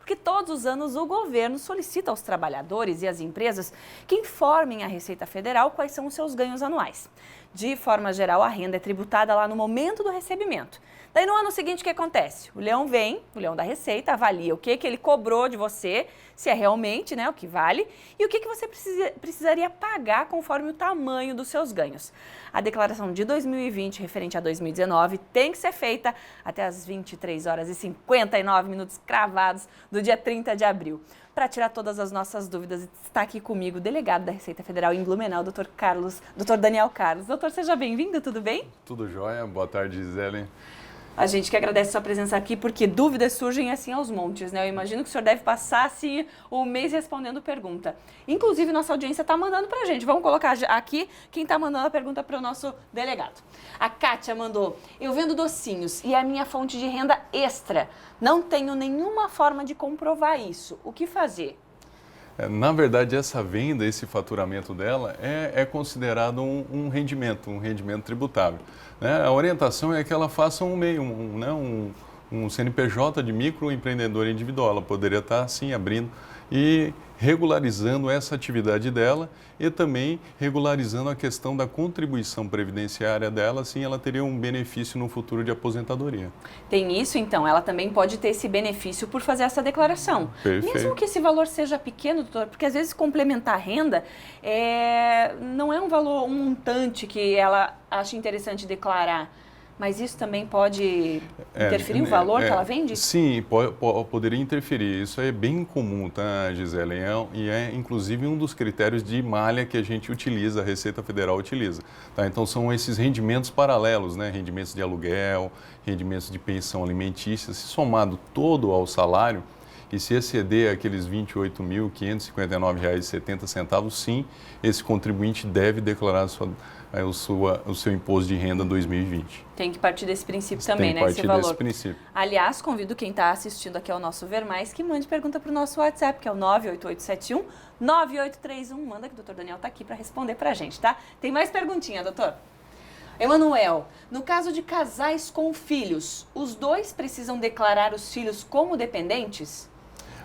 porque todos os anos o governo solicita aos trabalhadores e às empresas que informem à Receita Federal quais são os seus ganhos anuais. De forma geral, a renda é tributada lá no momento do recebimento. Daí, no ano seguinte, o que acontece? O leão vem, o leão da Receita, avalia o que ele cobrou de você, se é realmente, o que vale, e o que você precisaria pagar conforme o tamanho dos seus ganhos. A declaração de 2020, referente a 2019, tem que ser feita até as 23 horas e 59 minutos cravados do dia 30 de abril. Para tirar todas as nossas dúvidas, está aqui comigo o delegado da Receita Federal em Blumenau, Dr. Daniel Carlos. Doutor, seja bem-vindo, tudo bem? Tudo jóia, boa tarde, Gisele. A gente que agradece a sua presença aqui, porque dúvidas surgem assim aos montes, Eu imagino que o senhor deve passar assim o mês respondendo pergunta. Inclusive, nossa audiência está mandando para a gente. Vamos colocar aqui quem está mandando a pergunta para o nosso delegado. A Kátia mandou: eu vendo docinhos e é a minha fonte de renda extra. Não tenho nenhuma forma de comprovar isso. O que fazer? Na verdade, essa venda, esse faturamento dela é considerado um rendimento tributável. A orientação é que ela faça um CNPJ de microempreendedor individual. Ela poderia estar, assim, abrindo e regularizando essa atividade dela e também regularizando a questão da contribuição previdenciária dela, assim ela teria um benefício no futuro de aposentadoria. Tem isso, então, ela também pode ter esse benefício por fazer essa declaração. Perfeito. Mesmo que esse valor seja pequeno, doutor, porque às vezes complementar a renda não é um valor, um montante que ela acha interessante declarar. Mas isso também pode interferir o valor que ela vende? Sim, poderia interferir. Isso é bem comum, tá, Gisele? E é, inclusive, um dos critérios de malha que a gente utiliza, a Receita Federal utiliza. Tá? Então, são esses rendimentos paralelos, rendimentos de aluguel, rendimentos de pensão alimentícia, se somado todo ao salário, e se exceder aqueles R$ 28.559,70, sim, esse contribuinte deve declarar o seu imposto de renda 2020. Tem que partir desse princípio também, esse valor. Desse princípio. Aliás, convido quem está assistindo aqui ao nosso Ver Mais que mande pergunta para o nosso WhatsApp, que é o 98871-9831. Manda que o doutor Daniel está aqui para responder para a gente, tá? Tem mais perguntinha, doutor? Emanuel, no caso de casais com filhos, os dois precisam declarar os filhos como dependentes?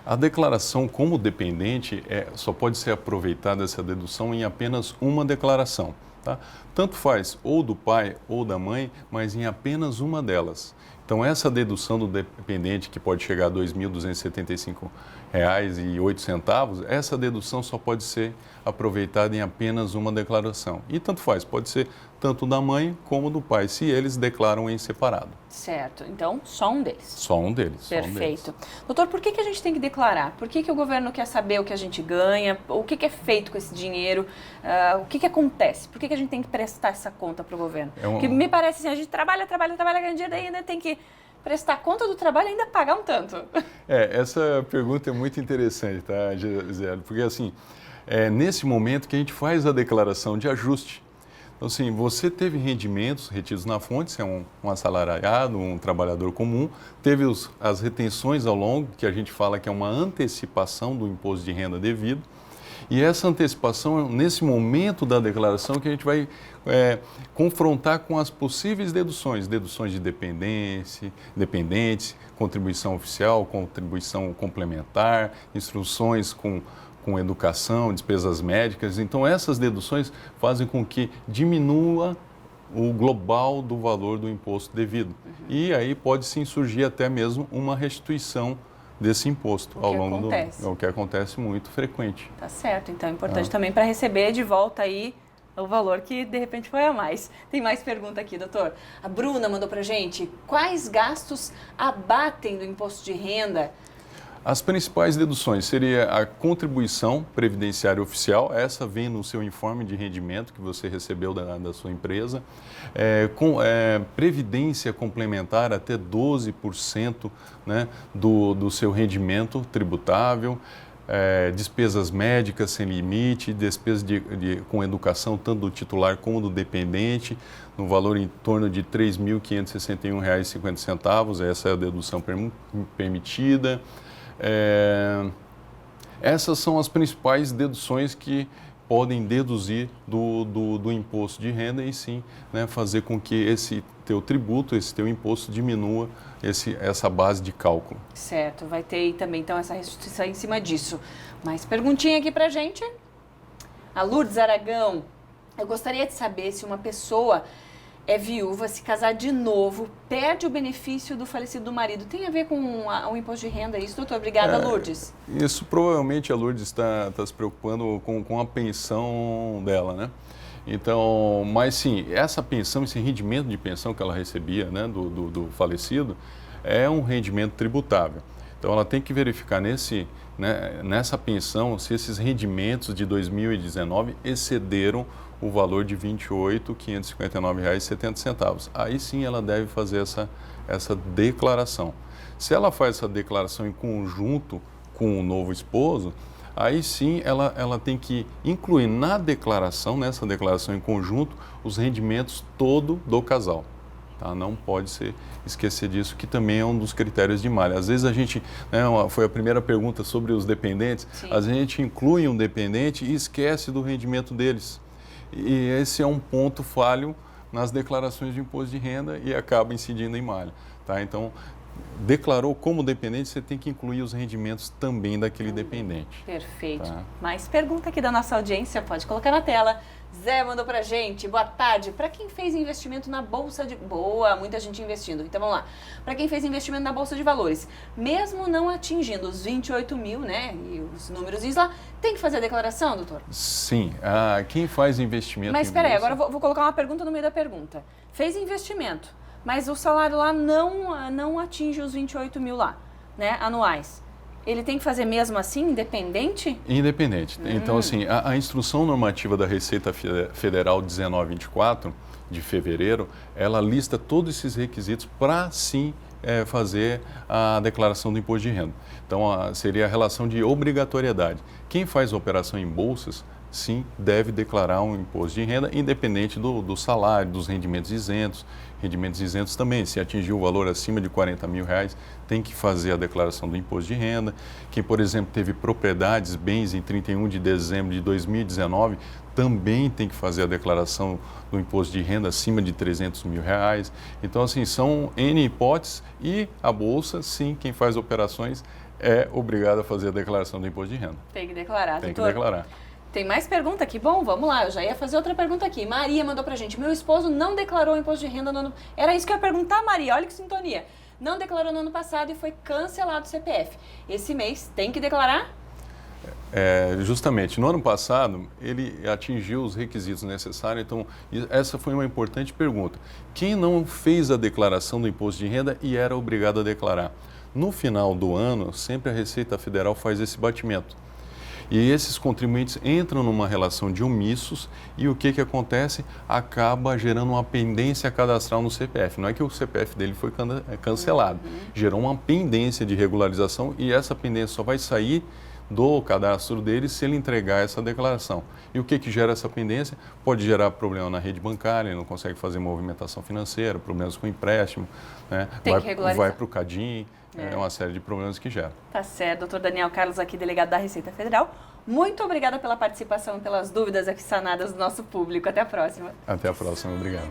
A declaração como dependente só pode ser aproveitada essa dedução em apenas uma declaração. Tá? Tanto faz ou do pai ou da mãe, mas em apenas uma delas. Então, essa dedução do dependente, que pode chegar a R$ 2.275,08, essa dedução só pode ser aproveitada em apenas uma declaração. E tanto faz, pode ser tanto da mãe como do pai, se eles declaram em separado. Certo, então só um deles. Só um deles. Perfeito. Doutor, por que a gente tem que declarar? Por que o governo quer saber o que a gente ganha? O que é feito com esse dinheiro? O que acontece? Por que a gente tem que prestar essa conta para o governo? Porque me parece assim, a gente trabalha, ganha dinheiro, daí ainda tem que prestar conta do trabalho e ainda pagar um tanto. Essa pergunta é muito interessante, tá, Gisele? Porque assim, nesse momento que a gente faz a declaração de ajuste. Então, assim, você teve rendimentos retidos na fonte, você é um assalariado, um trabalhador comum, teve as retenções ao longo, que a gente fala que é uma antecipação do imposto de renda devido, e essa antecipação, nesse momento da declaração, que a gente vai confrontar com as possíveis deduções de dependentes, contribuição oficial, contribuição complementar, instruções com educação, despesas médicas. Então, essas deduções fazem com que diminua o global do valor do imposto devido. Uhum. E aí pode sim surgir até mesmo uma restituição desse imposto ao longo do ano. É o que acontece muito frequente. Tá certo. Então, é importante também para receber de volta aí o valor que de repente foi a mais. Tem mais pergunta aqui, doutor. A Bruna mandou pra gente: quais gastos abatem do imposto de renda? As principais deduções seria a contribuição previdenciária oficial, essa vem no seu informe de rendimento que você recebeu da sua empresa, previdência complementar até 12% do seu rendimento tributável, despesas médicas sem limite, despesas com educação tanto do titular como do dependente, no valor em torno de R$ 3.561,50, essa é a dedução permitida. Essas são as principais deduções que podem deduzir do imposto de renda e sim fazer com que esse teu tributo, esse teu imposto diminua essa base de cálculo. Certo, vai ter também então essa restituição em cima disso. Mas perguntinha aqui pra gente. A Lourdes Aragão, eu gostaria de saber se uma pessoa é viúva, se casar de novo, perde o benefício do falecido do marido. Tem a ver com o imposto de renda isso, doutor? Obrigada, Lourdes. Isso provavelmente a Lourdes está se preocupando com a pensão dela, né? Então, mas sim, essa pensão, esse rendimento de pensão que ela recebia, né, do falecido, é um rendimento tributável. Então, ela tem que verificar nessa pensão se esses rendimentos de 2019 excederam o valor de R$ 28.559,70. Aí sim ela deve fazer essa declaração. Se ela faz essa declaração em conjunto com o novo esposo, aí sim ela tem que incluir nessa declaração em conjunto, os rendimentos todo do casal. Tá? Não pode esquecer disso, que também é um dos critérios de malha. Às vezes a gente, foi a primeira pergunta sobre os dependentes, a gente inclui um dependente e esquece do rendimento deles. E esse é um ponto falho nas declarações de imposto de renda e acaba incidindo em malha. Tá? Então, declarou como dependente, você tem que incluir os rendimentos também daquele dependente. Perfeito. Tá? Mais pergunta aqui da nossa audiência, pode colocar na tela. Zé mandou pra gente, boa tarde. Para quem fez investimento na Bolsa de... Boa, muita gente investindo. Então vamos lá. Para quem fez investimento na Bolsa de Valores, mesmo não atingindo os 28 mil, né, e os números lá, tem que fazer a declaração, doutor? Sim. Quem faz investimento Mas em espera aí, bolsa... agora eu vou colocar uma pergunta no meio da pergunta. Fez investimento, mas o salário lá não atinge os 28 mil lá, né, anuais. Ele tem que fazer mesmo assim, independente? Independente. Então, assim, a Instrução Normativa da Receita Federal 1924, de fevereiro, ela lista todos esses requisitos para, sim, fazer a declaração do imposto de renda. Então, seria a relação de obrigatoriedade. Quem faz operação em bolsas, sim, deve declarar um imposto de renda, independente do salário, dos rendimentos isentos. Rendimentos isentos também, se atingir o valor acima de R$40 mil, tem que fazer a declaração do imposto de renda. Quem, por exemplo, teve propriedades, bens em 31 de dezembro de 2019, também tem que fazer a declaração do imposto de renda acima de R$300 mil. Então, assim, são N hipóteses e a Bolsa, sim, quem faz operações é obrigado a fazer a declaração do imposto de renda. Tem que declarar, Tem que doutor. declarar. Tem mais pergunta aqui? Bom, vamos lá, eu já ia fazer outra pergunta aqui. Maria mandou pra gente, meu esposo não declarou o imposto de renda no ano... Era isso que eu ia perguntar, Maria, olha que sintonia. Não declarou no ano passado e foi cancelado o CPF. Esse mês tem que declarar? Justamente, no ano passado ele atingiu os requisitos necessários, então essa foi uma importante pergunta. Quem não fez a declaração do imposto de renda e era obrigado a declarar? No final do ano, sempre a Receita Federal faz esse batimento. E esses contribuintes entram numa relação de omissos e o que acontece? Acaba gerando uma pendência cadastral no CPF. Não é que o CPF dele foi cancelado, gerou uma pendência de regularização e essa pendência só vai sair do cadastro dele se ele entregar essa declaração. E o que gera essa pendência? Pode gerar problema na rede bancária, ele não consegue fazer movimentação financeira, problemas com empréstimo, né? Vai para o CADIM. É uma série de problemas que gera. Tá certo, doutor Daniel Carlos aqui, delegado da Receita Federal. Muito obrigada pela participação e pelas dúvidas aqui sanadas do nosso público. Até a próxima. Até a próxima, obrigado.